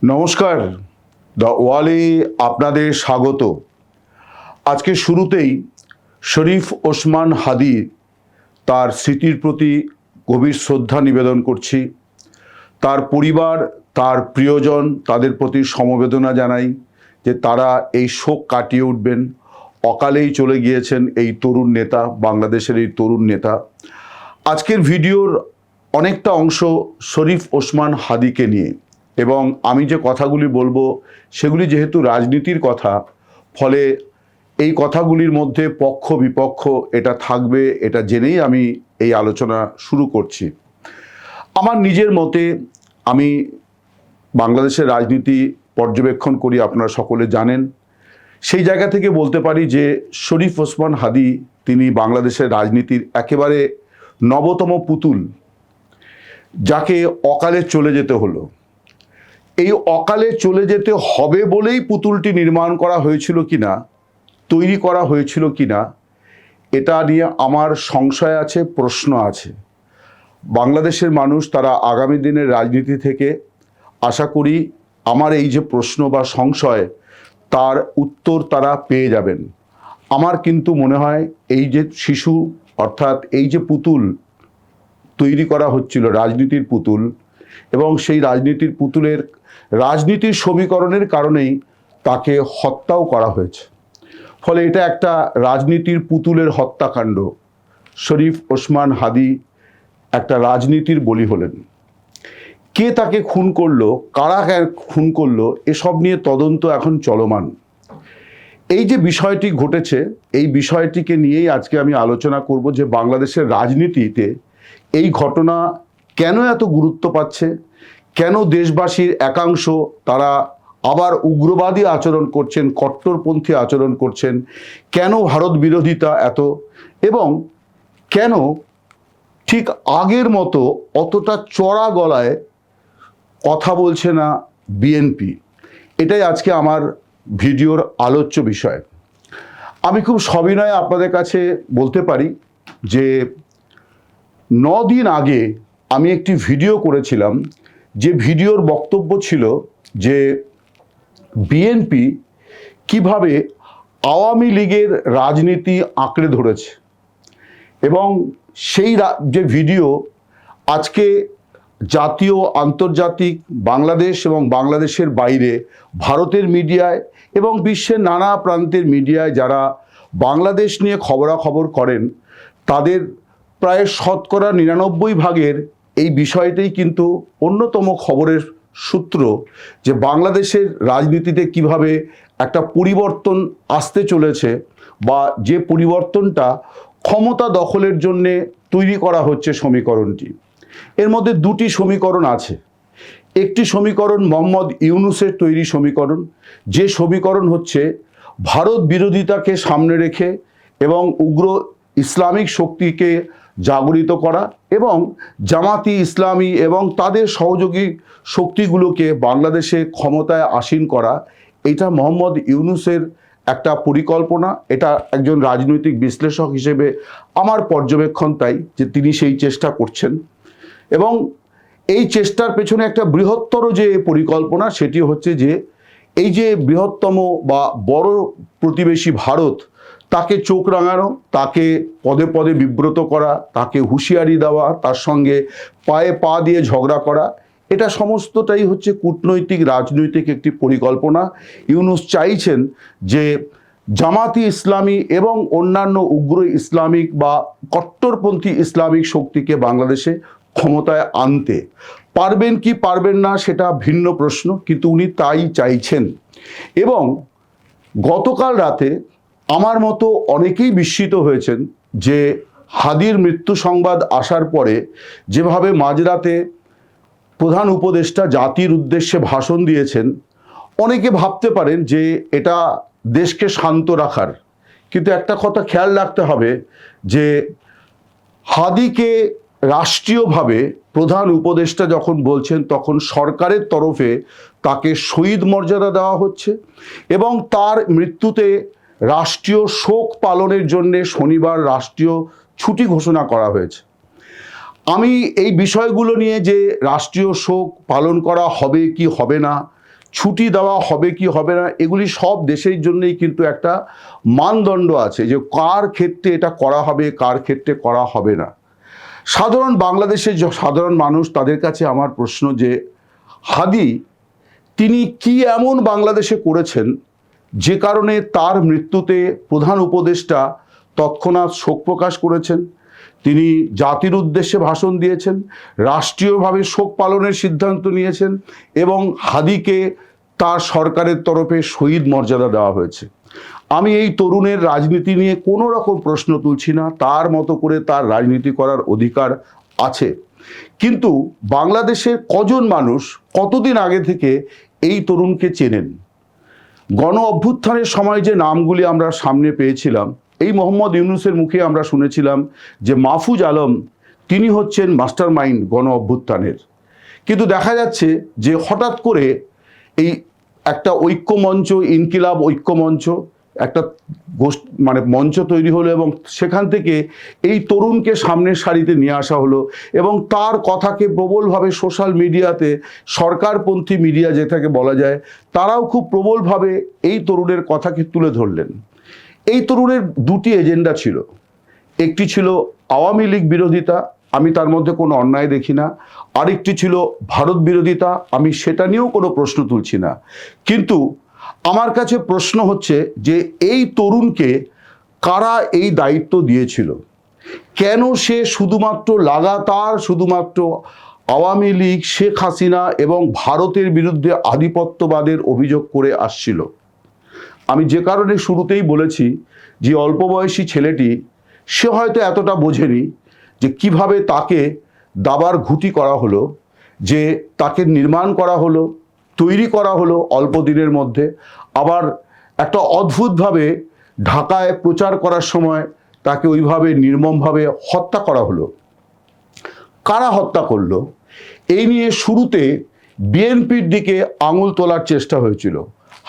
নমস্কার, দ্য ওয়ালে আপনাদের স্বাগত। আজকে শুরুতেই শরীফ ওসমান হাদি তার স্মৃতির প্রতি গভীর শ্রদ্ধা নিবেদন করছি। তার পরিবার, তার প্রিয়জন, তাদের প্রতি সমবেদনা জানাই যে তারা এই শোক কাটিয়ে উঠবেন। অকালেই চলে গিয়েছেন এই তরুণ নেতা, বাংলাদেশের এই তরুণ নেতা। আজকের ভিডিওর অনেকটা অংশ শরীফ ওসমান হাদিকে নিয়ে, এবং আমি যে কথাগুলি বলবো সেগুলি যেহেতু রাজনীতির কথা, ফলে এই কথাগুলির মধ্যে পক্ষ বিপক্ষ এটা থাকবে, এটা জেনেই আমি এই আলোচনা শুরু করছি। আমার নিজের মতে, আমি বাংলাদেশের রাজনীতি পর্যবেক্ষণ করি, আপনারা সকলে জানেন। সেই জায়গা থেকে বলতে পারি যে শরীফ ওসমান হাদি তিনি বাংলাদেশের রাজনীতির একেবারে নবতম পুতুল, যাকে অকালে চলে যেতে হলো। এই অকালে চলে যেতে হবে বলেই পুতুলটি নির্মাণ করা হয়েছিল কিনা, তৈরি করা হয়েছিল কিনা, এটা নিয়ে আমার সংশয় আছে, প্রশ্ন আছে। বাংলাদেশের মানুষ তারা আগামী দিনের রাজনীতি থেকে আশা করি আমার এই যে প্রশ্ন বা সংশয়, তার উত্তর তারা পেয়ে যাবেন। আমার কিন্তু মনে হয় এই যে শিশু, অর্থাৎ এই যে পুতুল তৈরি করা হচ্ছিল, রাজনীতির পুতুল, এবং সেই রাজনীতির পুতুলের রাজনীতির সমীকরণের কারণেই তাকে হত্যাও করা হয়েছে। ফলে এটা একটা রাজনীতির পুতুলের হত্যাকাণ্ড। শরীফ ওসমান হাদি একটা রাজনীতির বলি হলেন। কে তাকে খুন করলো, কারা খুন করলো, এসব নিয়ে তদন্ত এখন চলমান। এই যে বিষয়টি ঘটেছে, এই বিষয়টিকে নিয়েই আজকে আমি আলোচনা করব যে বাংলাদেশের রাজনীতিতে এই ঘটনা কেন এত গুরুত্ব পাচ্ছে, কেন দেশবাসীর একাংশ তারা আবার উগ্রবাদী আচরণ করছেন, কট্টরপন্থী আচরণ করছেন, কেন ভারত বিরোধিতা এত, এবং কেন ঠিক আগের মতো অতটা চড়া গলায় কথা বলছে না বিএনপি। এটাই আজকে আমার ভিডিওর আলোচ্য বিষয়। আমি খুব সবিনয়ে আপনাদের কাছে বলতে পারি যে 9 দিন আগে আমি একটি ভিডিও করেছিলাম, যে ভিডিওর বক্তব্য ছিল যে বিএনপি কিভাবে আওয়ামী লীগের রাজনীতি আঁকড়ে ধরেছে, এবং সেই যে ভিডিও আজকে জাতীয়, আন্তর্জাতিক, বাংলাদেশ এবং বাংলাদেশের বাইরে ভারতের মিডিয়ায় এবং বিশ্বের নানা প্রান্তের মিডিয়ায় যারা বাংলাদেশ নিয়ে খবরাখবর করেন, তাদের প্রায় শতকরা 99 ভাগের এই বিষয়টাই কিন্তু অন্যতম খবরের সূত্র, যে বাংলাদেশের রাজনীতিতে কিভাবে একটা পরিবর্তন আসতে চলেছে, বা যে পরিবর্তনটা ক্ষমতা দখলের জন্যে তৈরি করা হচ্ছে সমীকরণটি। এর মধ্যে দুটি সমীকরণ আছে। একটি সমীকরণ মোহাম্মদ ইউনূসের তৈরি সমীকরণ, যে সমীকরণ হচ্ছে ভারত বিরোধিতাকে সামনে রেখে এবং উগ্র ইসলামিক শক্তিকে জাগরিত করা, এবং জামাতি ইসলামী এবং তাদের সহযোগী শক্তিগুলোকে বাংলাদেশে ক্ষমতায় আসীন করা। এটা মোহাম্মদ ইউনূসের একটা পরিকল্পনা। এটা একজন রাজনৈতিক বিশ্লেষক হিসেবে আমার পর্যবেক্ষণ তাই, যে তিনি সেই চেষ্টা করছেন, এবং এই চেষ্টার পেছনে একটা বৃহত্তর যে পরিকল্পনা, সেটি হচ্ছে যে এই যে বৃহত্তম বা বড় প্রতিবেশী ভারত, তাকে চোখ রাঙানো, তাকে পদে পদে বিব্রত করা, তাকে হুঁশিয়ারি দেওয়া, তার সঙ্গে পায়ে পা দিয়ে ঝগড়া করা, এটা সমস্তটাই হচ্ছে কূটনৈতিক রাজনৈতিক একটি পরিকল্পনা। ইউনূস চাইছেন যে জামাতি ইসলামী এবং অন্যান্য উগ্র ইসলামিক বা কট্টরপন্থী ইসলামিক শক্তিকে বাংলাদেশে ক্ষমতায় আনতে। পারবেন কি পারবেন না সেটা ভিন্ন প্রশ্ন, কিন্তু উনি তাই চাইছেন। এবং গতকাল রাতে আমার মতো অনেকেই বিস্মিত হয়েছেন যে হাদির মৃত্যু সংবাদ আসার পরে যেভাবে মাঝরাতে প্রধান উপদেষ্টা জাতির উদ্দেশ্যে ভাষণ দিয়েছেন। অনেকে ভাবতে পারেন যে এটা দেশকে শান্ত রাখার, কিন্তু একটা কথা খেয়াল রাখতে হবে যে হাদিকে রাষ্ট্রীয়ভাবে প্রধান উপদেষ্টা যখন বলছেন, তখন সরকারের তরফে তাকে শহীদ মর্যাদা দেওয়া হচ্ছে, এবং তার মৃত্যুতে রাষ্ট্রীয় শোক পালনের জন্যে শনিবার রাষ্ট্রীয় ছুটি ঘোষণা করা হয়েছে। আমি এই বিষয়গুলো নিয়ে যে রাষ্ট্রীয় শোক পালন করা হবে কি হবে না ছুটি দেওয়া হবে কি হবে না, এগুলি সব দেশের জন্যই কিন্তু একটা মানদণ্ড আছে যে কার ক্ষেত্রে এটা করা হবে, কার ক্ষেত্রে করা হবে না। সাধারণ বাংলাদেশের সাধারণ মানুষ, তাদের কাছে আমার প্রশ্ন যে হাদি তিনি কি এমন বাংলাদেশে করেছেন যে কারণে তার মৃত্যুতে প্রধান উপদেষ্টা তৎক্ষণাৎ শোক প্রকাশ করেছেন, তিনি জাতির উদ্দেশ্যে ভাষণ দিয়েছেন, রাষ্ট্রীয়ভাবে শোক পালনের সিদ্ধান্ত নিয়েছেন এবং হাদিকে তার সরকারের তরফে শহীদ মর্যাদা দেওয়া হয়েছে। আমি এই তরুণের রাজনীতি নিয়ে কোনো রকম প্রশ্ন তুলছি না, তার মতো করে তার রাজনীতি করার অধিকার আছে। কিন্তু বাংলাদেশের কজন মানুষ কতদিন আগে থেকে এই তরুণকে চেনেন? গণ অভ্যুত্থানের সময় যে নামগুলি আমরা সামনে পেয়েছিলাম, এই মোহাম্মদ ইউনূসের মুখে আমরা শুনেছিলাম যে মাহফুজ আলম তিনি হচ্ছেন মাস্টার মাইন্ড গণ অভ্যুত্থানের। কিন্তু দেখা যাচ্ছে যে হঠাৎ করে এই একটা ঐক্যমঞ্চ, ইনকিলাব ঐক্যমঞ্চ, একটা মানে মঞ্চ তৈরি হলো এবং সেখান থেকে এই তরুণকে সামনের সারিতে নিয়ে আসা হলো এবং তার কথাকে প্রবলভাবে সোশ্যাল মিডিয়াতে, সরকারপন্থী মিডিয়া যেটাকে বলা যায়, তারাও খুব প্রবলভাবে এই তরুণের কথাকে তুলে ধরলেন। এই তরুণের দুটি এজেন্ডা ছিল, একটি ছিল আওয়ামী লীগ বিরোধিতা, আমি তার মধ্যে কোনো অন্যায় দেখি না, আরেকটি ছিল ভারত বিরোধিতা, আমি সেটা নিয়েও কোনো প্রশ্ন তুলছি না। কিন্তু আমার কাছে প্রশ্ন হচ্ছে যে এই তরুণকে কারা এই দায়িত্ব দিয়েছিল? কেন সে শুধুমাত্র লাগাতার শুধুমাত্র আওয়ামী লীগ, শেখ হাসিনা এবং ভারতের বিরুদ্ধে আধিপত্যবাদের অভিযোগ করে আসছিল? আমি যে কারণে শুরুতেই বলেছি যে অল্প বয়সী ছেলেটি, সে হয়তো এতটা বোঝেনি যে কিভাবে তাকে দাবার ঘুঁটি করা হলো, যে তাকে নির্মাণ করা হলো, তৈরি করা হলো অল্প দিনের মধ্যে, আবার একটা অদ্ভুতভাবে ঢাকায় প্রচার করার সময় তাকে ওইভাবে নির্মমভাবে হত্যা করা হলো। কারা হত্যা করলো এই নিয়ে শুরুতে বিএনপির দিকে আঙুল তোলার চেষ্টা হয়েছিল।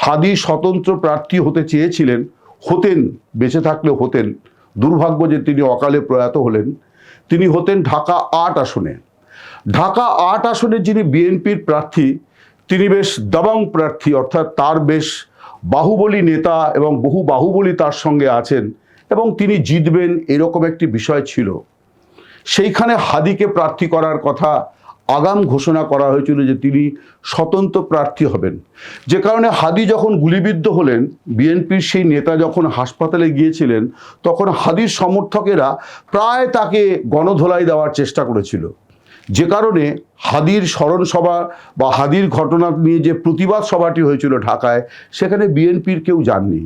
হাদি স্বতন্ত্র প্রার্থী হতে চেয়েছিলেন, হতেন, বেঁচে থাকলে হতেন, দুর্ভাগ্য যে তিনি অকালে প্রয়াত হলেন। তিনি হতেন ঢাকা ৮ আসনে। ঢাকা ৮ আসনে যিনি বিএনপির প্রার্থী, তিনি বেশ দাবাং প্রার্থী, অর্থাৎ তার বেশ বাহুবলী নেতা এবং বহু বাহুবলী তার সঙ্গে আছেন এবং তিনি জিতবেন, এরকম একটি বিষয় ছিল। সেইখানে হাদিকে প্রার্থী করার কথা আগাম ঘোষণা করা হয়েছিল যে তিনি স্বতন্ত্র প্রার্থী হবেন। যে কারণে হাদি যখন গুলিবিদ্ধ হলেন, বিএনপির সেই নেতা যখন হাসপাতালে গিয়েছিলেন, তখন হাদির সমর্থকেরা প্রায় তাকে গণধোলাই দেওয়ার চেষ্টা করেছিল। যে কারণে হাদির স্মরণ সভা বা হাদির ঘটনা নিয়ে যে প্রতিবাদ সভাটি হয়েছিল ঢাকায়, সেখানে বিএনপির কেউ যাননি।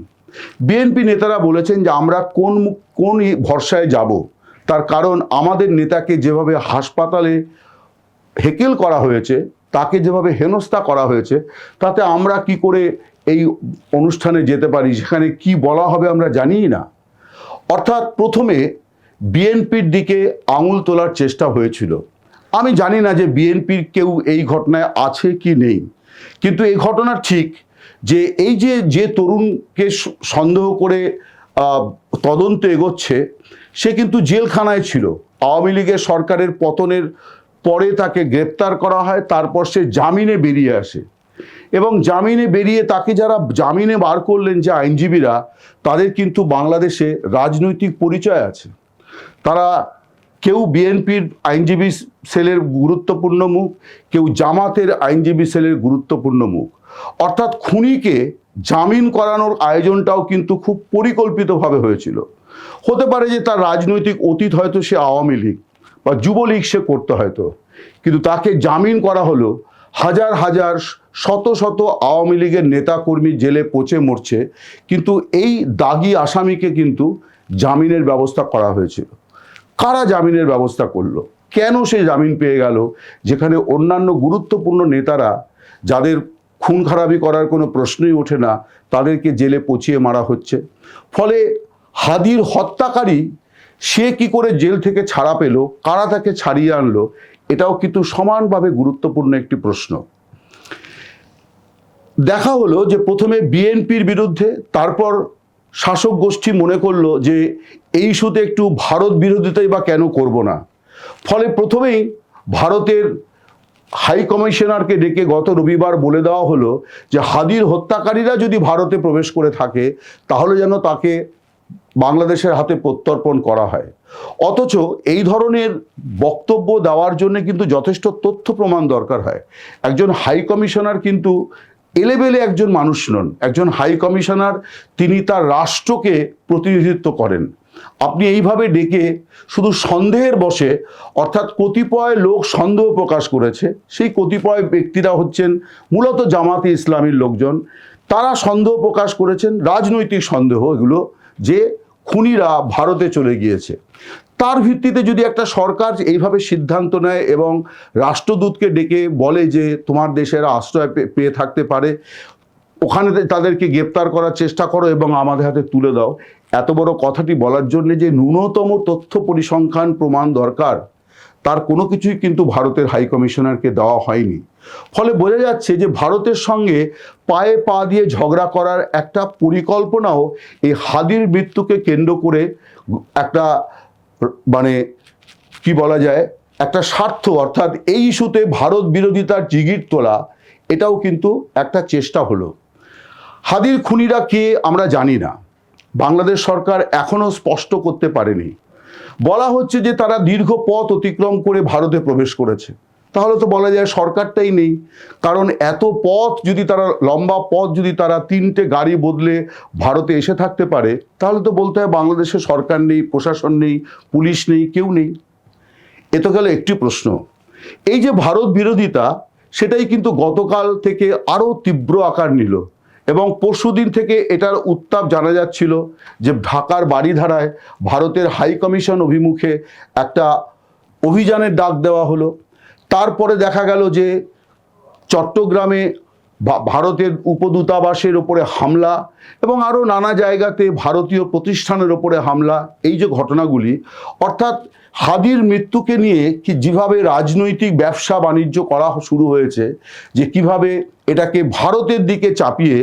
বিএনপি নেতারা বলেছেন যে আমরা কোন ভরসায় যাব, তার কারণ আমাদের নেতাকে যেভাবে হাসপাতালে হেকেল করা হয়েছে, তাকে যেভাবে হেনস্থা করা হয়েছে, তাতে আমরা কি করে এই অনুষ্ঠানে যেতে পারি, সেখানে কি বলা হবে আমরা জানিই না। অর্থাৎ প্রথমে বিএনপির দিকে আঙুল তোলার চেষ্টা হয়েছিল। আমি জানি না যে বিএনপির কেউ এই ঘটনায় আছে কি নেই, কিন্তু এই ঘটনা ঠিক যে এই যে তরুণকে সন্দেহ করে তদন্ত এগোচ্ছে, সে কিন্তু জেলখানায় ছিল। আওয়ামী লীগের সরকারের পতনের পরে তাকে গ্রেপ্তার করা হয়, তারপর সে জামিনে বেরিয়ে আসে এবং জামিনে বেরিয়ে তাকে যারা জামিনে বার করলেন, যে আইনজীবীরা, তাদের কিন্তু বাংলাদেশে রাজনৈতিক পরিচয় আছে। তারা কেউ বিএনপির আইনজীবী সেলের গুরুত্বপূর্ণ মুখ, কেউ জামাতের আইনজীবী সেলের গুরুত্বপূর্ণ মুখ। অর্থাৎ খুনিকে জামিন করানোর আয়োজনটাও কিন্তু খুব পরিকল্পিতভাবে হয়েছিল। হতে পারে যে তার রাজনৈতিক অতীত হয়তো সে আওয়ামী লীগ বা যুবলীগ সে করতে হয়তো, কিন্তু তাকে জামিন করা হলো। হাজার হাজার শত শত আওয়ামী লীগের নেতাকর্মী জেলে পচে মরছে, কিন্তু এই দাগী আসামিকে কিন্তু জামিনের ব্যবস্থা করা হয়েছিল। কারা জামিনের ব্যবস্থা করলো? কেন সে জামিন পেয়ে গেল, যেখানে অন্যান্য গুরুত্বপূর্ণ নেতারা, যাদের খুন খারাপি করার কোনো প্রশ্নই ওঠে না, তাদেরকে জেলে পচিয়ে মারা হচ্ছে? ফলে হাদির হত্যাকারী সে কি করে জেল থেকে ছাড়া পেল, কারা তাকে ছাড়িয়ে আনলো, এটাও কিন্তু সমানভাবে গুরুত্বপূর্ণ একটি প্রশ্ন। দেখা হলো যে প্রথমে বিএনপির বিরুদ্ধে, তারপর শাসক গোষ্ঠী মনে করলো যে এই ইস্যুতে একটু ভারত বিরোধিতাই বা কেন করব না। ফলে প্রথমেই ভারতের হাই কমিশনারকে ডেকে গত রবিবার বলে দেওয়া হলো যে হাদির হত্যাকারীরা যদি ভারতে প্রবেশ করে থাকে তাহলে যেন তাকে বাংলাদেশের হাতে প্রত্যর্পণ করা হয়। অথচ এই ধরনের বক্তব্য দেওয়ার জন্য কিন্তু যথেষ্ট তথ্য প্রমাণ দরকার হয়। একজন হাই কমিশনার কিন্তু এলেবেলে একজন মানুষ নন। একজন হাই কমিশনার তিনি তার রাষ্ট্রকে প্রতিনিধিত্ব করেন। আপনি এইভাবে ডেকে শুধু সন্দেহের বশে, অর্থাৎ কতিপয় লোক সন্দেহ প্রকাশ করেছে, সেই কতিপয় ব্যক্তিরা হচ্ছেন মূলত জামাতে ইসলামীর লোকজন, তারা সন্দেহ প্রকাশ করেছেন, রাজনৈতিক সন্দেহ এগুলো, যে খুনিরা ভারতে চলে গিয়েছে। তার ভিত্তিতে যদি একটা সরকার এইভাবে সিদ্ধান্ত নেয় এবং রাষ্ট্রদূতকে ডেকে বলে যে তোমার দেশের আশ্রয় পেয়ে থাকতে পারে, ওখানে তাদেরকে গ্রেপ্তার করার চেষ্টা করো এবং আমাদের হাতে তুলে দাও, এত বড় কথাটি বলার জন্য যে ন্যূনতম তথ্য পরিসংখ্যান প্রমাণ দরকার, তার কোনো কিছুই কিন্তু ভারতের হাই কমিশনারকে দেওয়া হয়নি। ফলে বোঝা যাচ্ছে যে ভারতের সঙ্গে পায়ে পা দিয়ে ঝগড়া করার একটা পরিকল্পনাও এই হাদির মৃত্যুকে কেন্দ্র করে একটা, মানে কি বলা যায়, একটা স্বার্থ, অর্থাৎ এই ইস্যুতে ভারত বিরোধিতার জিগির তোলা, এটাও কিন্তু একটা চেষ্টা হলো। হাদির খুনিরা কে আমরা জানি না, বাংলাদেশ সরকার এখনো স্পষ্ট করতে পারেনি। বলা হচ্ছে যে তারা দীর্ঘ পথ অতিক্রম করে ভারতে প্রবেশ করেছে। তাহলে তো বলা যায় সরকারটাই নেই, কারণ এত পথ যদি তারা, লম্বা পথ যদি তারা 3টে গাড়ি বদলে ভারতে এসে থাকতে পারে, তাহলে তো বলতে হয় বাংলাদেশে সরকার নেই, প্রশাসন নেই, পুলিশ নেই, কেউ নেই। এ তো গেল একটি প্রশ্ন। এই যে ভারত বিরোধিতা, সেটাই কিন্তু গতকাল থেকে আরও তীব্র আকার নিল এবং পরশুদিন থেকে এটার উত্তাপ জানা যাচ্ছিল যে ঢাকার বারিধারায় ভারতের হাই কমিশন অভিমুখে একটা অভিযানের ডাক দেওয়া হলো। তারপরে দেখা গেল যে চট্টগ্রামে ভারতের উপদূতাবাসের ওপরে হামলা এবং আরও নানা জায়গাতে ভারতীয় প্রতিষ্ঠানের ওপরে হামলা। এই যে ঘটনাগুলি, অর্থাৎ হাদির মৃত্যুকে নিয়ে কি যেভাবে রাজনৈতিক ব্যবসা বাণিজ্য করা শুরু হয়েছে, যে কিভাবে এটাকে ভারতের দিকে চাপিয়ে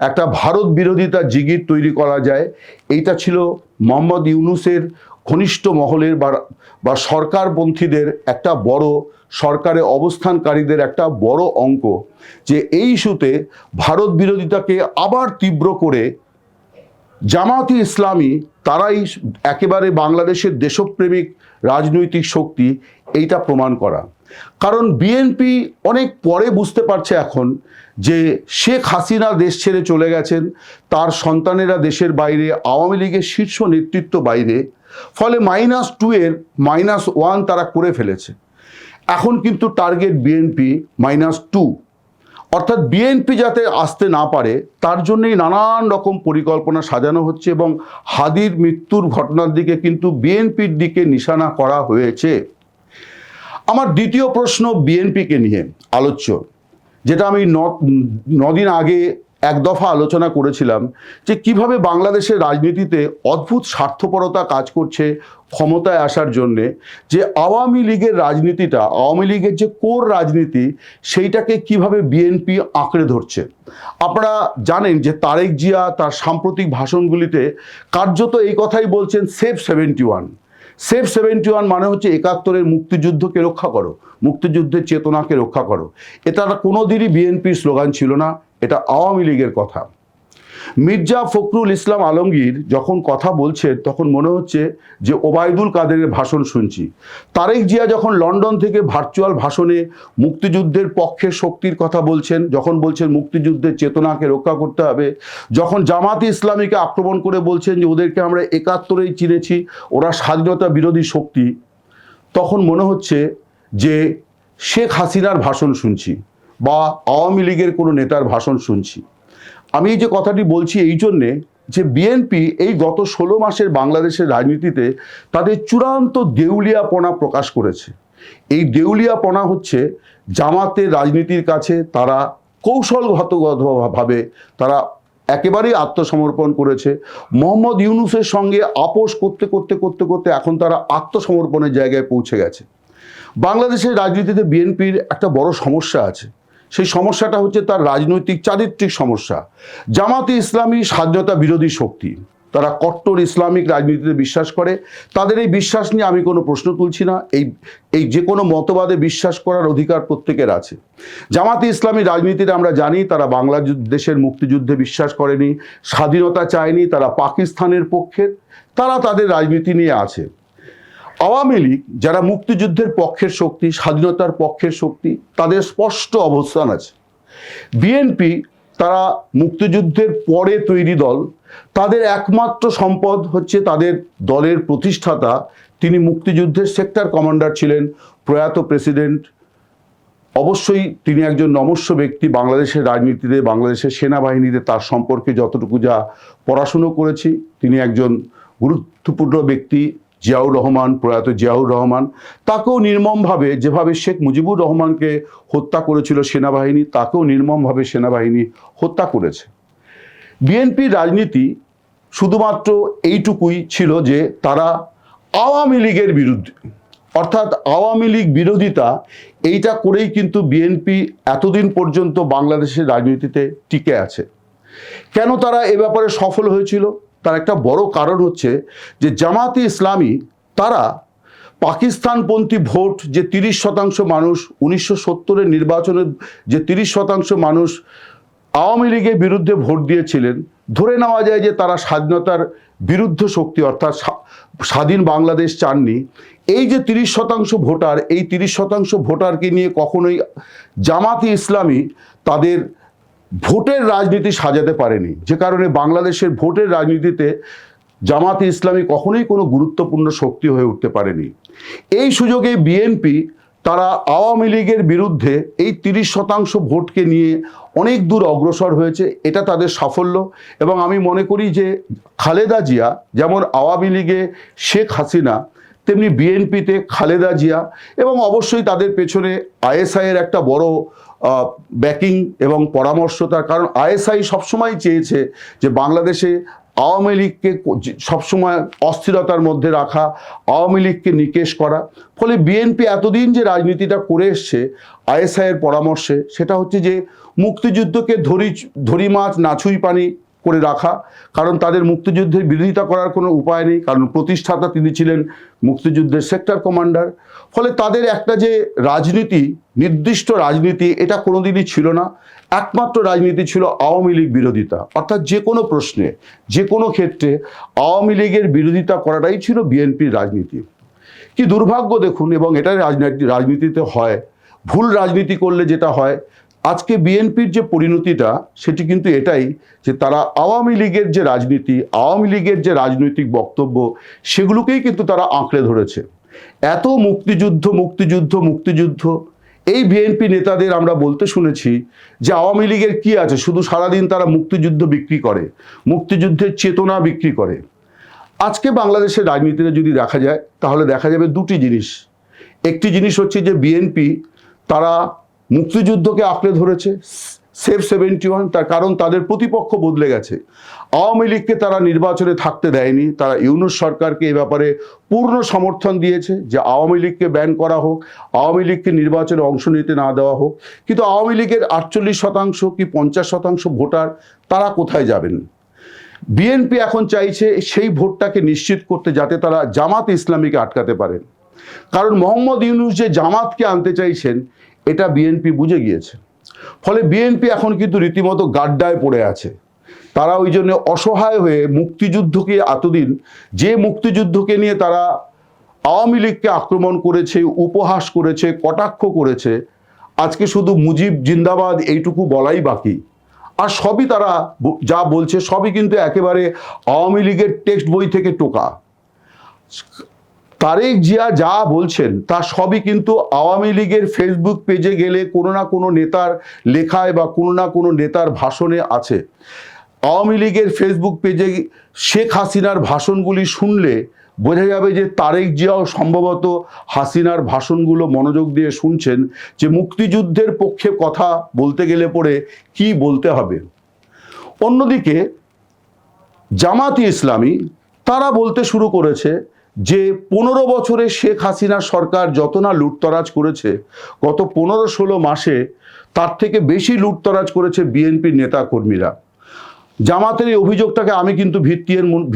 একটা ভারত বিরোধিতা জিগির তৈরি করা যায়, এইটা ছিল মোহাম্মদ ইউনূসের ঘনিষ্ঠ মহলের বা সরকারপন্থীদের একটা বড়, সরকারে অবস্থানকারীদের একটা বড় অঙ্ক, যে এই ইস্যুতে ভারত বিরোধিতাকে আবার তীব্র করে জামাতে ইসলামী, তারাই একেবারে বাংলাদেশের দেশপ্রেমিক রাজনৈতিক শক্তি, এইটা প্রমাণ করা। কারণ বিএনপি অনেক পরে বুঝতে পারছে এখন যে শেখ হাসিনা দেশ ছেড়ে চলে গেছেন, তার সন্তানেরা দেশের বাইরে, আওয়ামী লীগের শীর্ষ নেতৃত্ব বাইরে, ফলে -2 এর -1 তারা করে ফেলেছে। এখন কিন্তু টার্গেট বিএনপি -2, অর্থাৎ বিএনপি যাতে আসতে না পারে তার জন্যই নানান রকম পরিকল্পনা সাজানো হচ্ছে এবং হাদির মৃত্যুর ঘটনার দিকে কিন্তু বিএনপির দিকে নিশানা করা হয়েছে। আমার দ্বিতীয় প্রশ্ন বিএনপিকে নিয়ে আলোচ্য, যেটা আমি 9 দিন আগে এক দফা আলোচনা করেছিলাম, যে কিভাবে বাংলাদেশের রাজনীতিতে অদ্ভুত স্বার্থপরতা কাজ করছে ক্ষমতায় আসার জন্যে, যে আওয়ামী লীগের রাজনীতিটা, আওয়ামী লীগের যে কোর রাজনীতি, সেইটাকে কিভাবে বিএনপি আঁকড়ে ধরছে। আপনারা জানেন যে তারেক জিয়া তার সাম্প্রতিক ভাষণগুলিতে কার্যত এই কথাই বলছেন, সেভ 71। সেভ 71 মানে হচ্ছে 71-এর মুক্তিযুদ্ধকে রক্ষা করো, মুক্তিযুদ্ধের চেতনাকে রক্ষা করো। এটা কোনোদিনই বিএনপির স্লোগান ছিল না, এটা আওয়ামী লীগের কথা। মির্জা ফখরুল ইসলাম আলমগীর যখন কথা বলছে তখন মনে হচ্ছে যে ওবায়দুল কাদেরের ভাষণ শুনছি। তারেক জিয়া যখন লন্ডন থেকে ভার্চুয়াল ভাষণে মুক্তিযুদ্ধের পক্ষে শক্তির কথা বলছেন, যখন বলছেন মুক্তিযুদ্ধের চেতনাকে রক্ষা করতে হবে, যখন জামাতে ইসলামীকে আক্রমণ করে বলছেন যে ওদেরকে আমরা 71-এই চিনেছি, ওরা স্বাধীনতা বিরোধী শক্তি, তখন মনে হচ্ছে যে শেখ হাসিনার ভাষণ শুনছি বা আওয়ামী লীগের কোনো নেতার ভাষণ শুনছি। আমি এই যে কথাটি বলছি এই জন্যে যে বিএনপি এই গত 16 মাসের বাংলাদেশের রাজনীতিতে তাদের চূড়ান্ত দেউলিয়াপনা প্রকাশ করেছে। এই দেউলিয়াপনা হচ্ছে জামাতের রাজনীতির কাছে তারা কৌশলগতভাবে তারা একেবারেই আত্মসমর্পণ করেছে। মোহাম্মদ ইউনূসের সঙ্গে আপোষ করতে করতে করতে করতে এখন তারা আত্মসমর্পণের জায়গায় পৌঁছে গেছে। বাংলাদেশের রাজনীতিতে বিএনপির একটা বড় সমস্যা আছে, সেই সমস্যাটা হচ্ছে তার রাজনৈতিক চারিত্রিক সমস্যা। জামাতে ইসলামী স্বাধীনতা বিরোধী শক্তি, তারা কট্টর ইসলামিক রাজনীতিতে বিশ্বাস করে। তাদের এই বিশ্বাস নিয়ে আমি কোনো প্রশ্ন তুলছি না। এই যে কোনো মতবাদে বিশ্বাস করার অধিকার প্রত্যেকের আছে। জামাতে ইসলামী রাজনীতিতে আমরা জানি তারা বাংলাদেশের মুক্তিযুদ্ধে বিশ্বাস করেনি, স্বাধীনতা চায়নি, তারা পাকিস্তানের পক্ষে, তারা তাদের রাজনীতি নিয়ে আছে। আওয়ামী লীগ যারা মুক্তিযুদ্ধের পক্ষের শক্তি, স্বাধীনতার পক্ষের শক্তি, তাদের স্পষ্ট অবস্থান আছে। বিএনপি তারা মুক্তিযুদ্ধের পরে তৈরি দল, তাদের একমাত্র সম্পদ হচ্ছে তাদের দলের প্রতিষ্ঠাতা, তিনি মুক্তিযুদ্ধের সেক্টর কমান্ডার ছিলেন প্রয়াত প্রেসিডেন্ট। অবশ্যই তিনি একজন নমস্য ব্যক্তি। বাংলাদেশের রাজনীতিতে, বাংলাদেশের সেনাবাহিনীতে তার সম্পর্কে যতটুকু যা পড়াশুনো করেছি, তিনি একজন গুরুত্বপূর্ণ ব্যক্তি। জিয়াউর রহমান, প্রয়াত জিয়াউর রহমান, তাকেও নির্মমভাবে, যেভাবে শেখ মুজিবুর রহমানকে হত্যা করেছিল সেনাবাহিনী, তাকেও নির্মমভাবে সেনাবাহিনী হত্যা করেছে। বিএনপির রাজনীতি শুধুমাত্র এইটুকুই ছিল যে তারা আওয়ামী লীগের বিরুদ্ধে, অর্থাৎ আওয়ামী লীগ বিরোধিতা, এইটা করেই কিন্তু বিএনপি এতদিন পর্যন্ত বাংলাদেশের রাজনীতিতে টিকে আছে। কেন তারা এ ব্যাপারে সফল হয়েছিল? তার একটা বড় কারণ হচ্ছে যে জামাতে ইসলামী তারা পাকিস্তানপন্থী ভোট, যে 30% মানুষ 1970-এর নির্বাচনের যে 30% মানুষ আওয়ামী লীগের বিরুদ্ধে ভোট দিয়েছিলেন, ধরে নেওয়া যায় যে তারা স্বাধীনতার বিরুদ্ধ শক্তি, অর্থাৎ স্বাধীন বাংলাদেশ চাননি। এই যে 30% ভোটার, এই 30% ভোটারকে নিয়ে কখনোই জামাতে ইসলামী তাদের ভোটের রাজনীতি সাজাতে পারেনি, যে কারণে বাংলাদেশের ভোটের রাজনীতিতে জামাতে ইসলামী কখনোই কোনো গুরুত্বপূর্ণ শক্তি হয়ে উঠতে পারেনি। এই সুযোগে বিএনপি তারা আওয়ামী লীগের বিরুদ্ধে এই 30% ভোটকে নিয়ে অনেক দূর অগ্রসর হয়েছে, এটা তাদের সাফল্য। এবং আমি মনে করি যে খালেদা জিয়া যেমন আওয়ামী লীগে শেখ হাসিনা, তেমনি বিএনপিতে খালেদা জিয়া, এবং অবশ্যই তাদের পেছনে আইএসআইয়ের একটা বড় ব্যাকিং এবং পরামর্শ। তার কারণ আইএসআই সবসময় চেয়েছে যে বাংলাদেশে আওয়ামী লীগকে সবসময় অস্থিরতার মধ্যে রাখা, আওয়ামী লীগকে নিকেশ করা। ফলে বিএনপি এতদিন যে রাজনীতিটা করে এসছে আইএসআইয়ের পরামর্শে, সেটা হচ্ছে যে মুক্তিযুদ্ধকে ধরি মাছ নাছুই পানি করে রাখা। কারণ তাদের মুক্তিযুদ্ধের বিরোধিতা করার কোনো উপায় নেই, কারণ প্রতিষ্ঠাতা তিনি ছিলেন মুক্তিযুদ্ধের সেক্টর কমান্ডার। ফলে তাদের একটা যে রাজনীতি, নির্দিষ্ট রাজনীতি, এটা কোনোদিনই ছিল না। একমাত্র রাজনীতি ছিল আওয়ামী লীগ বিরোধিতা, অর্থাৎ যে কোনো প্রশ্নে, যে কোনো ক্ষেত্রে আওয়ামী লীগের বিরোধিতা করাটাই ছিল বিএনপির রাজনীতি। কি দুর্ভাগ্য দেখুন, এবং এটাই রাজনীতিতে হয়, ভুল রাজনীতি করলে যেটা হয়, আজকে বিএনপির যে পরিণতিটা, সেটি কিন্তু এটাই যে তারা আওয়ামী লীগের যে রাজনীতি, আওয়ামী লীগের যে রাজনৈতিক বক্তব্য, সেগুলোকেই কিন্তু তারা আঁকড়ে ধরেছে। এত মুক্তিযুদ্ধ মুক্তিযুদ্ধ মুক্তিযুদ্ধ, এই বিএনপি নেতাদের আমরা বলতে শুনেছি যে আওয়ামী লীগের কি আছে, শুধু সারাদিন তারা মুক্তিযুদ্ধ বিক্রি করে, মুক্তিযুদ্ধের চেতনা বিক্রি করে। আজকে বাংলাদেশের রাজনীতিতে যদি দেখা যায়, তাহলে দেখা যাবে দুটি জিনিস। একটি জিনিস হচ্ছে যে বিএনপি তারা মুক্তিযুদ্ধকে আঁকড়ে ধরেছে, সেভ 71, তার কারণ তাদের প্রতিপক্ষ বদলে গেছে। আওয়ামী লীগকে তারা নির্বাচনে থাকতে দেয়নি, তারা ইউনূস সরকারকে এ ব্যাপারে পূর্ণ সমর্থন দিয়েছে যে আওয়ামী লীগকে ব্যান করা হোক, আওয়ামী লীগকে নির্বাচনে অংশ নিতে না দেওয়া হোক। কিন্তু আওয়ামী লীগের 48% কি 50% ভোটার, তারা কোথায় যাবেন? বিএনপি এখন চাইছে সেই ভোটটাকে নিশ্চিত করতে, যাতে তারা জামাত ইসলামীকে আটকাতে পারেন। কারণ মোহাম্মদ ইউনূস যে জামাতকে আনতে চাইছেন, এটা বিএনপি বুঝে গিয়েছে। ফলে বিএনপি এখন কিন্তু রীতিমতো গাড্ডায় পড়ে আছে। তারা ওই জন্য অসহায় হয়ে মুক্তিযুদ্ধকে, এতদিন যে মুক্তিযুদ্ধকে নিয়ে তারা আওয়ামী লীগকে আক্রমণ করেছে, উপহাস করেছে, কটাক্ষ করেছে, আজকে শুধু মুজিব জিন্দাবাদ এইটুকু বলাই বাকি। আর সবই তারা যা বলছে, সবই কিন্তু একেবারে আওয়ামী লীগের টেক্সট বই থেকে টোকা। তারেক জিয়া যা বলছেন তা সবই কিন্তু আওয়ামী লীগের ফেসবুক পেজে গেলে কোনো না কোনো নেতার লেখায় বা কোনো না কোনো নেতার ভাষণে আছে। আওয়ামী লীগের ফেসবুক পেজে শেখ হাসিনার ভাষণগুলি শুনলে বোঝা যাবে যে তারেক জিয়াও সম্ভবত হাসিনার ভাষণগুলো মনোযোগ দিয়ে শুনছেন, যে মুক্তিযুদ্ধের পক্ষে কথা বলতে গেলে পরে কি বলতে হবে। অন্যদিকে জামাতে ইসলামী তারা বলতে শুরু করেছে যে 15 বছরে শেখ হাসিনা সরকার যত না লুটতরাজ করেছে, গত 15-16 মাসে তার থেকে বেশি লুটতরাজ করেছে বিএনপির নেতা কর্মীরা। জামাতের এই অভিযোগটাকে আমি কিন্তু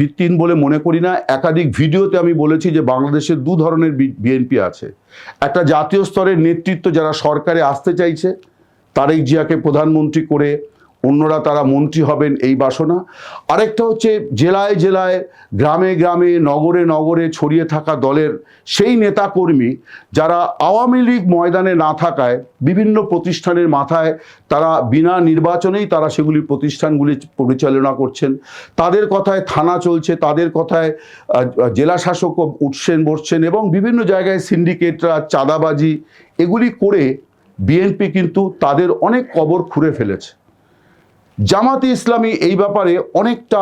ভিত্তিহীন বলে মনে করি না। একাধিক ভিডিওতে আমি বলেছি যে বাংলাদেশের দু ধরনের বিএনপি আছে। একটা জাতীয় স্তরের নেতৃত্ব যারা সরকারে আসতে চাইছে, তারেক জিয়াকে প্রধানমন্ত্রী করে অন্যরা তারা মন্ত্রী হবেন এই বাসনা। আরেকটা হচ্ছে জেলায় জেলায়, গ্রামে গ্রামে, নগরে নগরে ছড়িয়ে থাকা দলের সেই নেতাকর্মী যারা আওয়ামী লীগ ময়দানে না থাকায় বিভিন্ন প্রতিষ্ঠানের মাথায় তারা বিনা নির্বাচনেই তারা সেগুলি প্রতিষ্ঠানগুলি পরিচালনা করছেন। তাদের কথায় থানা চলছে, তাদের কথায় জেলা শাসক উঠছেন বসছেন, এবং বিভিন্ন জায়গায় সিন্ডিকেটরা চাঁদাবাজি এগুলি করে বিএনপি কিন্তু তাদের অনেক কবর খুঁড়ে ফেলেছে। জামাতে ইসলামী এই ব্যাপারে অনেকটা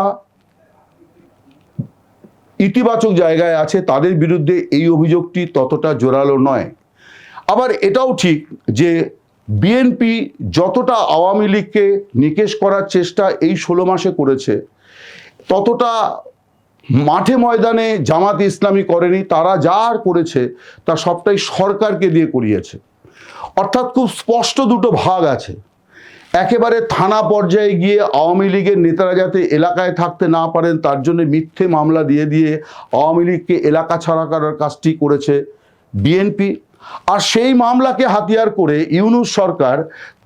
ইতিবাচক জায়গায় আছে, তাদের বিরুদ্ধে এই অভিযোগটি ততটা জোরালো নয়। আবার এটাও ঠিক যে বিএনপি যতটা আওয়ামী লীগকে নিকেশ করার চেষ্টা এই 16 মাসে করেছে, ততটা মাঠে ময়দানে জামাতে ইসলামী করেনি। তারা যা আর করেছে তা সবটাই সরকারকে দিয়ে করিয়েছে। অর্থাৎ খুব স্পষ্ট দুটো ভাগ আছে। একেবারে থানা পর্যায়ে গিয়ে আওয়ামী লীগের নেতারা যাতে এলাকায় থাকতে না পারেন তার জন্য মিথ্যে মামলা দিয়ে দিয়ে আওয়ামী লীগকে এলাকা ছাড়া করার কাজটি করেছে বিএনপি। আর সেই মামলাকে হাতিয়ার করে ইউনূস সরকার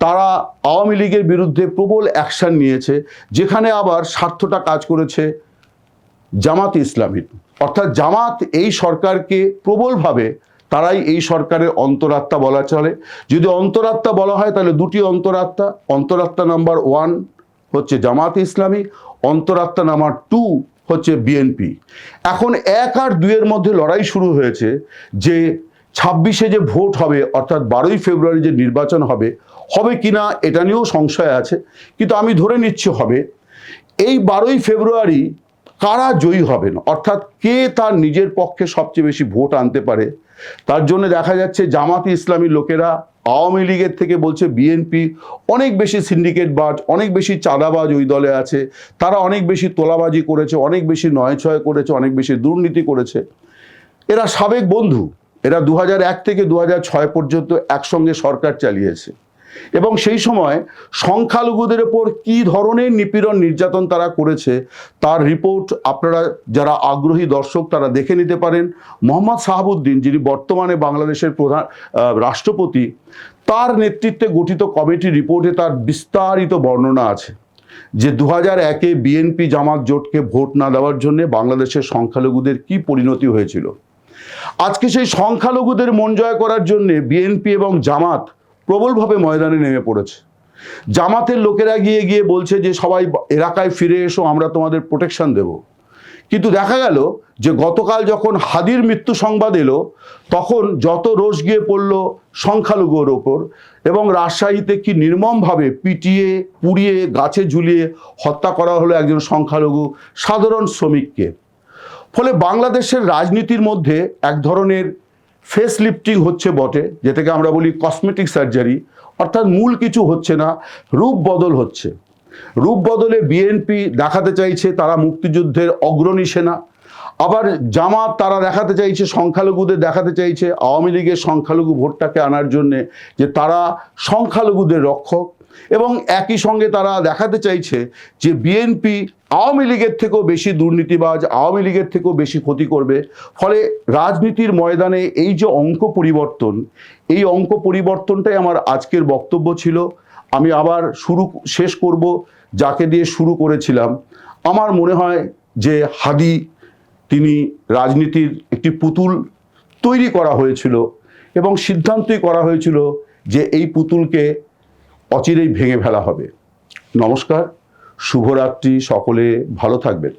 তারা আওয়ামী লীগের বিরুদ্ধে প্রবল অ্যাকশন নিয়েছে, যেখানে আবার স্বার্থটা কাজ করেছে জামাত ইসলামীর। অর্থাৎ জামাত এই সরকারকে প্রবলভাবে, তারাই এই সরকারের অন্তরাত্মা বলা চলে। যদি অন্তরাত্মা বলা হয় তাহলে দুটি অন্তরাত্মা। অন্তরাত্মা নাম্বার 1 হচ্ছে জামাত ইসলামী, অন্তরাত্মা নাম্বার 2 হচ্ছে বিএনপি। এখন 1 আর 2 এর মধ্যে লড়াই শুরু হয়েছে যে 26-এ যে ভোট হবে, অর্থাৎ 12ই ফেব্রুয়ারি যে নির্বাচন হবে, হবে কিনা এটা নিয়েও সংশয় আছে, কিন্তু আমি ধরে নিচ্ছি হবে। এই 12ই ফেব্রুয়ারি কারা জয়ী হবেন, অর্থাৎ কে তার নিজের পক্ষে সবচেয়ে বেশি ভোট আনতে পারে, তার জন্য দেখা যাচ্ছে জামাতে ইসলামী লোকেরা আওয়ামী লীগের থেকে বলছে বিএনপি অনেক বেশি সিন্ডিকেটবাজ, অনেক বেশি চাঁদাবাজ ওই দলে আছে, তারা অনেক বেশি তোলাবাজি করেছে, অনেক বেশি নয়ছয় করেছে, অনেক বেশি দুর্নীতি করেছে। এরা সাবেক বন্ধু, এরা 2001 থেকে 2006 পর্যন্ত একসঙ্গে সরকার চালিয়েছে, এবং সেই সময় সংখ্যালঘুদের ওপর কী ধরনের নিপীড়ন নির্যাতন তারা করেছে তার রিপোর্ট আপনারা যারা আগ্রহী দর্শক তারা দেখে নিতে পারেন। মোহাম্মদ শাহাবুদ্দিন, যিনি বর্তমানে বাংলাদেশের প্রধান রাষ্ট্রপতি, তার নেতৃত্বে গঠিত কমিটির রিপোর্টে তার বিস্তারিত বর্ণনা আছে যে 2001-এ বিএনপি জামাত জোটকে ভোট না দেওয়ার জন্য বাংলাদেশের সংখ্যালঘুদের কি পরিণতি হয়েছিল। আজকে সেই সংখ্যালঘুদের মন জয় করার জন্য বিএনপি এবং জামাত প্রবলভাবে ময়দানে নেমে পড়েছে। জামাতের লোকেরা গিয়ে গিয়ে বলছে যে সবাই এলাকায় ফিরে এসো, আমরা তোমাদের প্রোটেকশন দেব। কিন্তু দেখা গেল যে গতকাল যখন হাদির মৃত্যু সংবাদ এলো, তখন যত রোষ গিয়ে পড়ল সংখ্যালঘুর ওপর, এবং রাজশাহীতে কি নির্মমভাবে পিটিয়ে পুড়িয়ে গাছে ঝুলিয়ে হত্যা করা হলো একজন সংখ্যালঘু সাধারণ শ্রমিককে। ফলে বাংলাদেশের রাজনীতির মধ্যে এক ধরনের ফেস লিফটিং হচ্ছে বটে, যেটাকে আমরা বলি কসমেটিক সার্জারি, অর্থাৎ মূল কিছু হচ্ছে না, রূপ বদল হচ্ছে। রূপ বদলে বিএনপি দেখাতে চাইছে তারা মুক্তিযুদ্ধের অগ্রণী সেনা, আবার জামাত তারা দেখাতে চাইছে, সংখ্যালঘুদের দেখাতে চাইছে আওয়ামী লীগের সংখ্যালঘু ভোটটাকে আনার জন্যে যে তারা সংখ্যালঘুদের রক্ষক, এবং একই সঙ্গে তারা দেখাতে চাইছে যে বিএনপি আওয়ামী লীগের থেকেও বেশি দুর্নীতিবাজ, আওয়ামী লীগের থেকেও বেশি ক্ষতি করবে। ফলে রাজনীতির ময়দানে এই যে অঙ্ক পরিবর্তন, এই অঙ্ক পরিবর্তনটাই আমার আজকের বক্তব্য ছিল। আমি আবার শেষ করব যাকে দিয়ে শুরু করেছিলাম। আমার মনে হয় যে হাদি, তিনি রাজনীতির একটি পুতুল তৈরি করা হয়েছিল, এবং সিদ্ধান্তই করা হয়েছিল যে এই পুতুলকে অচিরেই ভেঙে ফেলা হবে। নমস্কার, শুভরাত্রি, সকলে ভালো থাকবেন।